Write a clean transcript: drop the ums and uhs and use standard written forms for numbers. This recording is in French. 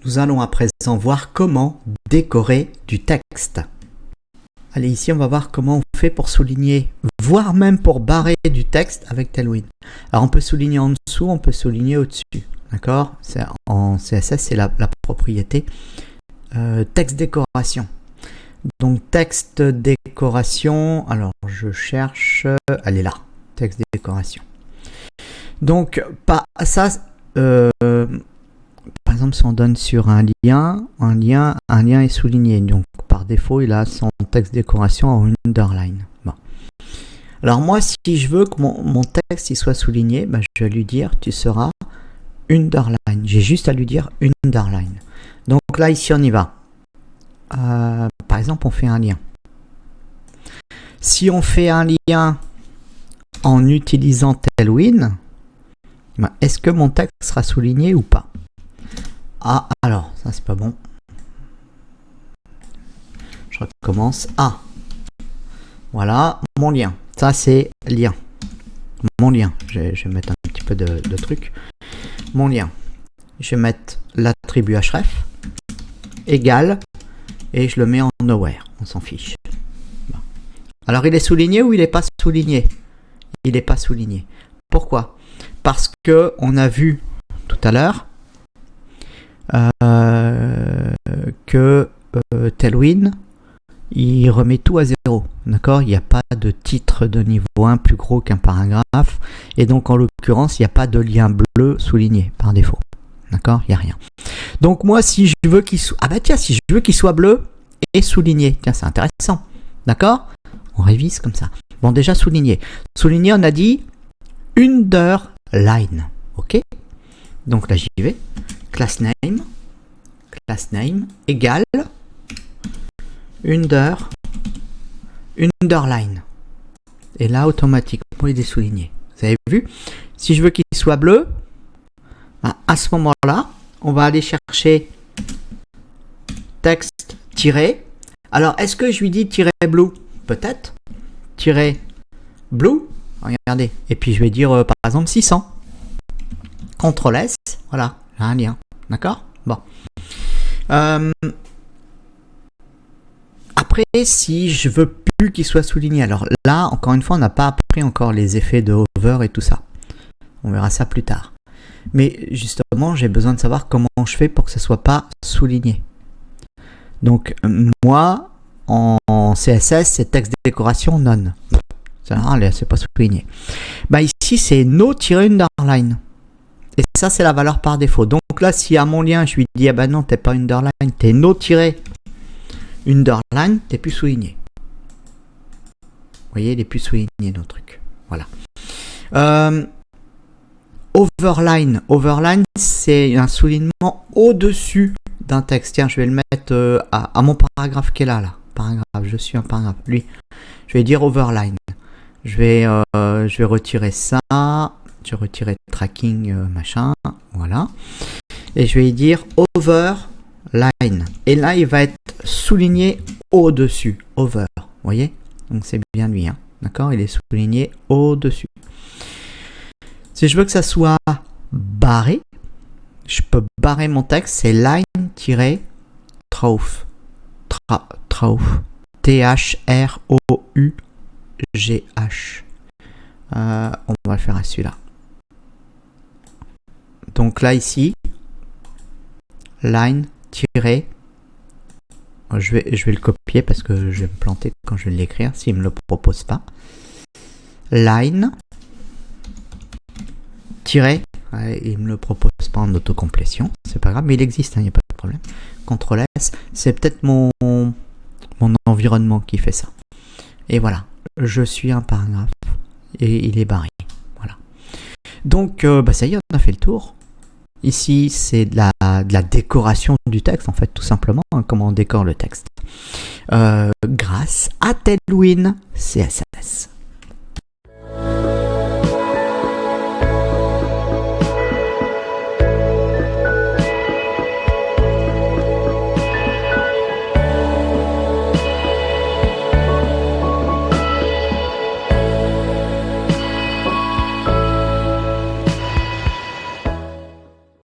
Nous allons à présent voir comment décorer du texte. Allez, ici on va voir comment on fait pour souligner, voire même pour barrer du texte avec Tailwind. Alors on peut souligner en dessous, on peut souligner au-dessus. D'accord? En CSS, c'est la propriété texte décoration. Donc texte décoration, alors je cherche, elle est là, texte décoration. Donc ça, par exemple, si on donne sur un lien est souligné. Donc par défaut, il a son texte décoration en underline. Bon. Alors moi, si je veux que mon texte il soit souligné, je vais lui dire tu seras underline. J'ai juste à lui dire underline. Donc là, ici, on y va. Par exemple, on fait un lien. Si on fait un lien en utilisant Tailwind, est-ce que mon texte sera souligné ou pas? Ah, alors, ça c'est pas bon. Je recommence. Ah, voilà, mon lien. Ça c'est lien. Mon lien. Je vais mettre un petit peu de truc. Mon lien. Je vais mettre l'attribut href égal et je le mets en nowhere. On s'en fiche. Bon. Alors, il est souligné ou il n'est pas souligné? Il n'est pas souligné. Pourquoi? Parce que on a vu tout à l'heure que Tailwind il remet tout à zéro, d'accord? Il n'y a pas de titre de niveau 1 plus gros qu'un paragraphe et donc en l'occurrence il n'y a pas de lien bleu souligné par défaut, d'accord? Il n'y a rien. Donc moi si je veux qu'il soit si je veux qu'il soit bleu et souligné, tiens c'est intéressant, d'accord? On révise comme ça. Bon déjà souligné, on a dit underline, ok? Donc là j'y vais. Class name égale underline. Et là, automatiquement, il est souligné. Vous avez vu? Si je veux qu'il soit bleu, à ce moment-là, on va aller chercher texte tiré. Alors, est-ce que je lui dis tiret blue? Peut-être. Tiret blue. Regardez. Et puis, je vais dire, par exemple, 600. CTRL S. Voilà. J'ai un lien. D'accord? Bon. Après, si je veux plus qu'il soit souligné, alors là, encore une fois, on n'a pas appris encore les effets de hover et tout ça. On verra ça plus tard. Mais justement, j'ai besoin de savoir comment je fais pour que ça soit pas souligné. Donc, moi, en CSS, c'est texte décoration none. C'est pas souligné. Ici, c'est no-underline. Et ça, c'est la valeur par défaut. Donc là, si à mon lien, je lui dis, non, t'es pas underline, t'es no-underline, t'es plus souligné. Vous voyez, il est plus souligné nos trucs. Voilà. Overline, c'est un soulignement au-dessus d'un texte. Tiens, je vais le mettre à mon paragraphe qui est là. Paragraphe, je suis un paragraphe. Lui, je vais dire overline. Je vais retirer ça. Je vais retirer tracking machin, voilà. Et je vais dire overline. Et là, il va être souligné au-dessus. Over, vous voyez? Donc c'est bien lui, hein. D'accord? Il est souligné au-dessus. Si je veux que ça soit barré, je peux barrer mon texte, c'est line-through. T-H-R-O-U-G-H. On va le faire à celui-là. Donc là ici, line tiré. Je vais le copier parce que je vais me planter quand je vais l'écrire s'il me le propose pas. Line tiré. Il me le propose pas en autocomplétion, c'est pas grave, mais il existe, il n'y a pas de problème. CTRL S, c'est peut-être mon environnement qui fait ça. Et voilà, je suis un paragraphe et il est barré. Voilà. Donc ça y est, on a fait le tour. Ici, c'est de la décoration du texte, en fait, tout simplement, comment on décore le texte. Grâce à Tailwind CSS.